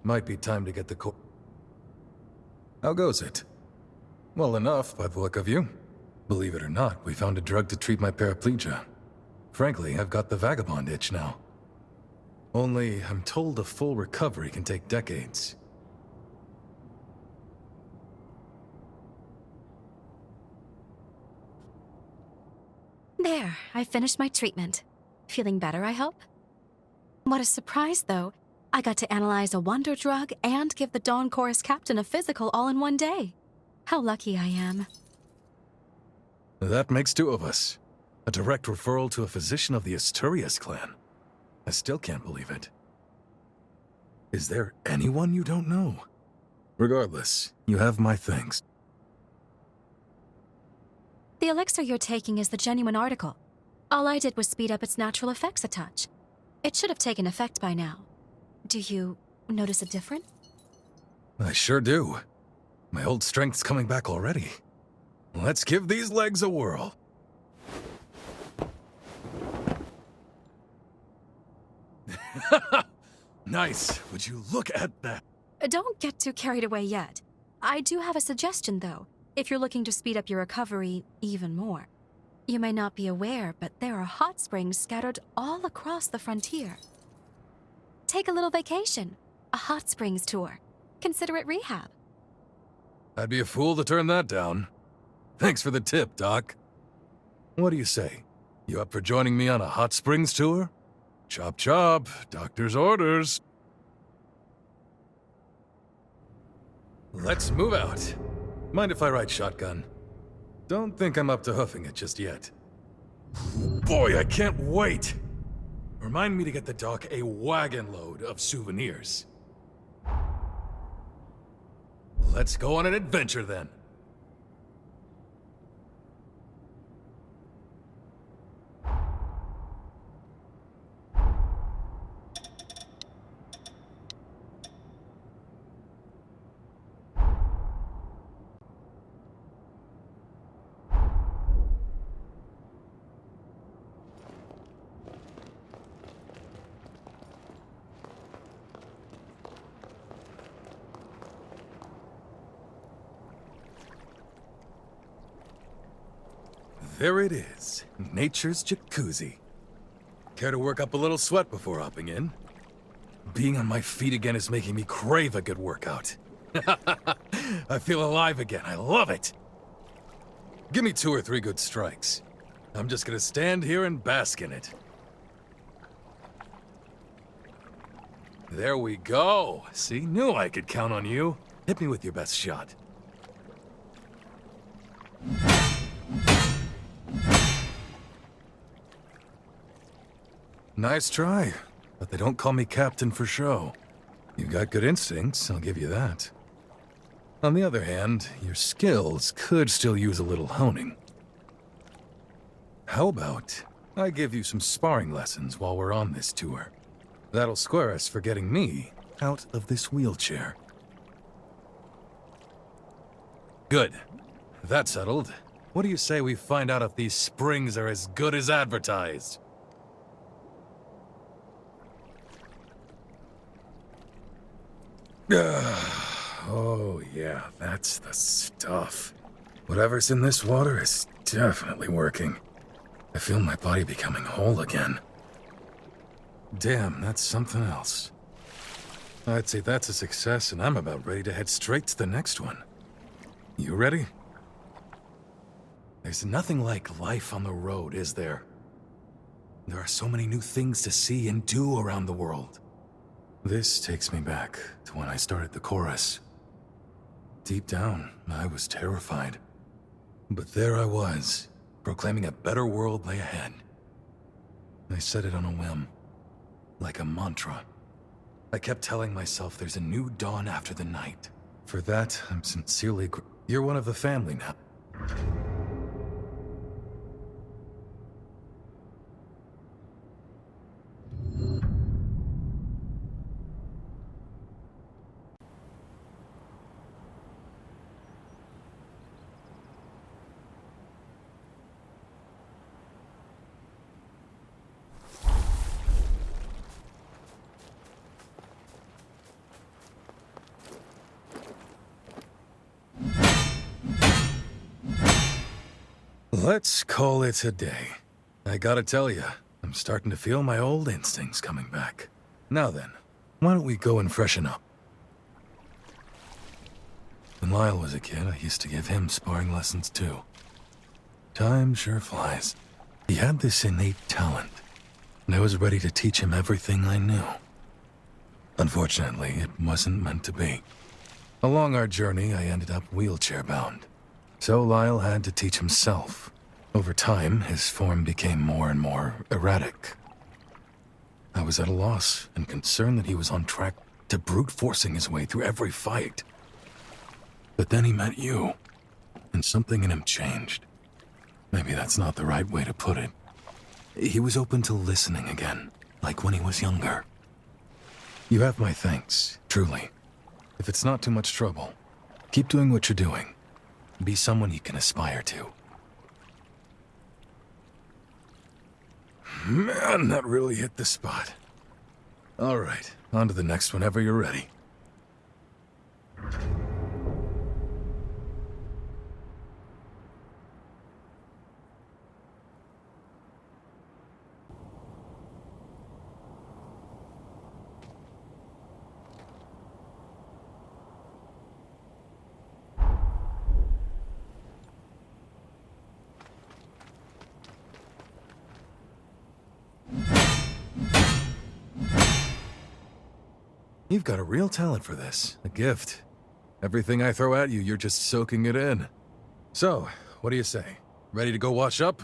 Might be time to get the How goes it? Well enough, by the look of you. Believe it or not, we found a drug to treat my paraplegia. Frankly, I've got the vagabond itch now. Only, I'm told a full recovery can take decades. There, I finished my treatment. Feeling better, I hope? What a surprise, though. I got to analyze a wonder drug and give the Dawn Chorus captain a physical all in one day. How lucky I am. That makes two of us. A direct referral to a physician of the Asturias clan. I still can't believe it. Is there anyone you don't know? Regardless, you have my thanks. The elixir you're taking is the genuine article. All I did was speed up its natural effects a touch. It should have taken effect by now. Do you notice a difference? I sure do. My old strength's coming back already. Let's give these legs a whirl. Nice. Would you look at that? Don't get too carried away yet. I do have a suggestion, though, if you're looking to speed up your recovery even more. You may not be aware, but there are hot springs scattered all across the frontier. Take a little vacation, a hot springs tour. Consider it rehab. I'd be a fool to turn that down. Thanks for the tip, Doc. What do you say? You up for joining me on a hot springs tour? Chop chop, doctor's orders. Let's move out. Mind if I ride shotgun? Don't think I'm up to hoofing it just yet. Boy, I can't wait! Remind me to get the doc a wagon load of souvenirs. Let's go on an adventure then. There it is, nature's jacuzzi. Care to work up a little sweat before hopping in? Being on my feet again is making me crave a good workout. I feel alive again, I love it. Give me 2 or 3 good strikes. I'm just gonna stand here and bask in it. There we go. See, knew I could count on you. Hit me with your best shot. Nice try, but they don't call me captain for show. You've got good instincts, I'll give you that. On the other hand, your skills could still use a little honing. How about I give you some sparring lessons while we're on this tour? That'll square us for getting me out of this wheelchair. Good. That settled. What do you say we find out if these springs are as good as advertised? Oh yeah, that's the stuff. Whatever's in this water is definitely working. I feel my body becoming whole again. Damn, that's something else. I'd say that's a success, and I'm about ready to head straight to the next one. You ready? There's nothing like life on the road, is there? There are so many new things to see and do around the world. This takes me back to when I started the chorus. Deep down, I was terrified. But there I was, proclaiming a better world lay ahead. I said it on a whim. like a mantra. I kept telling myself there's a new dawn after the night. For that, I'm sincerely You're one of the family now. Let's call it a day. I gotta tell you, I'm starting to feel my old instincts coming back. Now then, why don't we go and freshen up? When Lyle was a kid, I used to give him sparring lessons too. Time sure flies. He had this innate talent, and I was ready to teach him everything I knew. Unfortunately, it wasn't meant to be. Along our journey, I ended up wheelchair-bound. So Lyle had to teach himself. Over time, his form became more and more erratic. I was at a loss and concerned that he was on track to brute forcing his way through every fight. But then he met you, and something in him changed. Maybe that's not the right way to put it. He was open to listening again, like when he was younger. You have my thanks, truly. If it's not too much trouble, keep doing what you're doing. Be someone he can aspire to. Man, that really hit the spot. All right, on to the next whenever you're ready. You've got a real talent for this, a gift. Everything I throw at you, you're just soaking it in. So, what do you say? Ready to go wash up?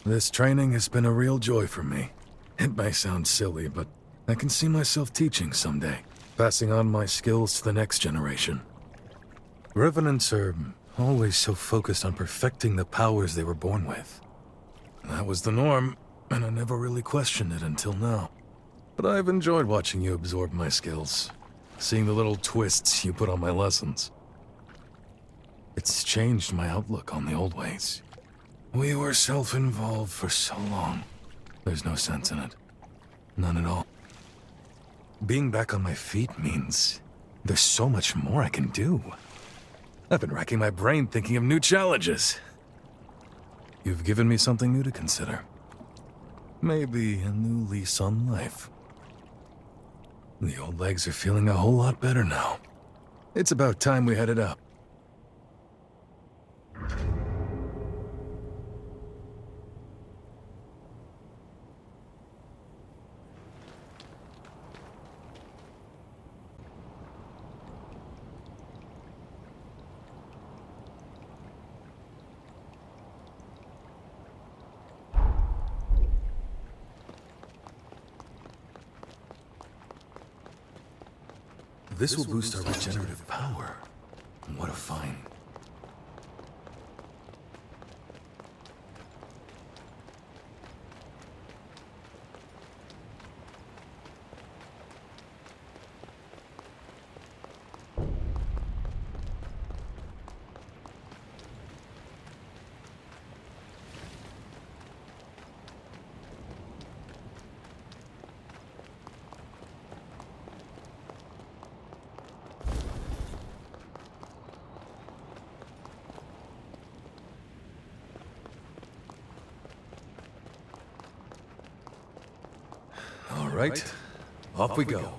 This training has been a real joy for me. It may sound silly, but I can see myself teaching someday, passing on my skills to the next generation. Revenants are always so focused on perfecting the powers they were born with. That was the norm, and I never really questioned it until now. But I've enjoyed watching you absorb my skills, seeing the little twists you put on my lessons. It's changed my outlook on the old ways. We were self-involved for so long. There's no sense in it. None at all. Being back on my feet means there's so much more I can do. I've been racking my brain thinking of new challenges. You've given me something new to consider. Maybe a new lease on life. The old legs are feeling a whole lot better now. It's about time we headed up. This will boost our regenerative power. What a find. All right, off we go.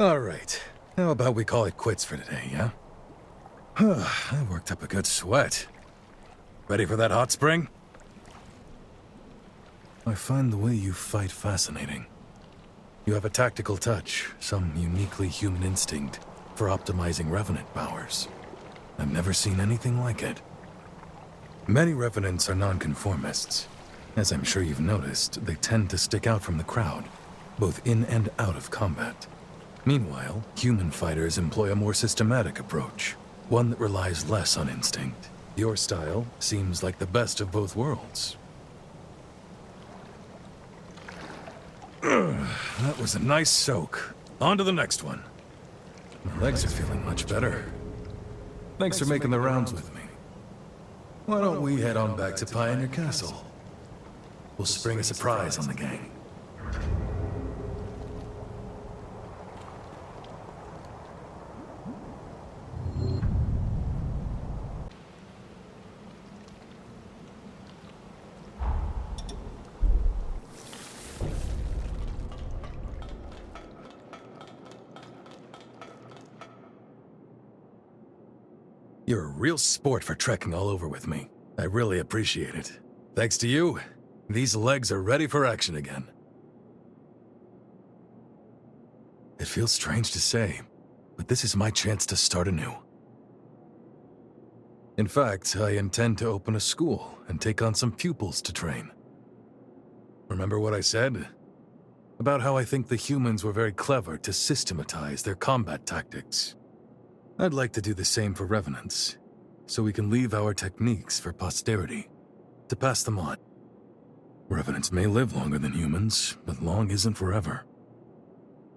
All right, how about we call it quits for today, yeah? I worked up a good sweat. Ready for that hot spring? I find the way you fight fascinating. You have a tactical touch, some uniquely human instinct for optimizing Revenant powers. I've never seen anything like it. Many Revenants are nonconformists. As I'm sure you've noticed, they tend to stick out from the crowd, both in and out of combat. Meanwhile, human fighters employ a more systematic approach, one that relies less on instinct. Your style seems like the best of both worlds. That was a nice soak. On to the next one. My legs are feeling much better. Thanks for making the rounds with me. Why don't we head on back to Pioneer Castle? We'll spring a surprise on the gang. You're a real sport for trekking all over with me. I really appreciate it. Thanks to you, these legs are ready for action again. It feels strange to say, but this is my chance to start anew. In fact, I intend to open a school and take on some pupils to train. Remember what I said? About how I think the humans were very clever to systematize their combat tactics. I'd like to do the same for Revenants, so we can leave our techniques for posterity, to pass them on. Revenants may live longer than humans, but long isn't forever.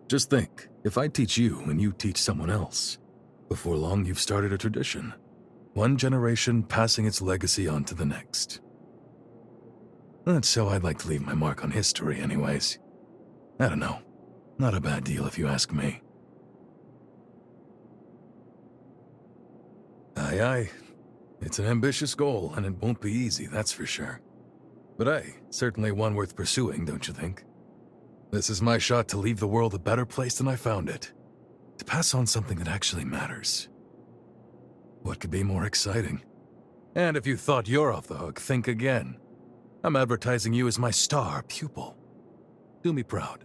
Just think, if I teach you and you teach someone else, before long you've started a tradition. One generation passing its legacy on to the next. That's how I'd like to leave my mark on history anyways. I don't know. Not a bad deal if you ask me. Aye. It's an ambitious goal, and it won't be easy, that's for sure. But hey, certainly one worth pursuing, don't you think? This is my shot to leave the world a better place than I found it. To pass on something that actually matters. What could be more exciting? And if you thought you're off the hook, think again. I'm advertising you as my star pupil. Do me proud.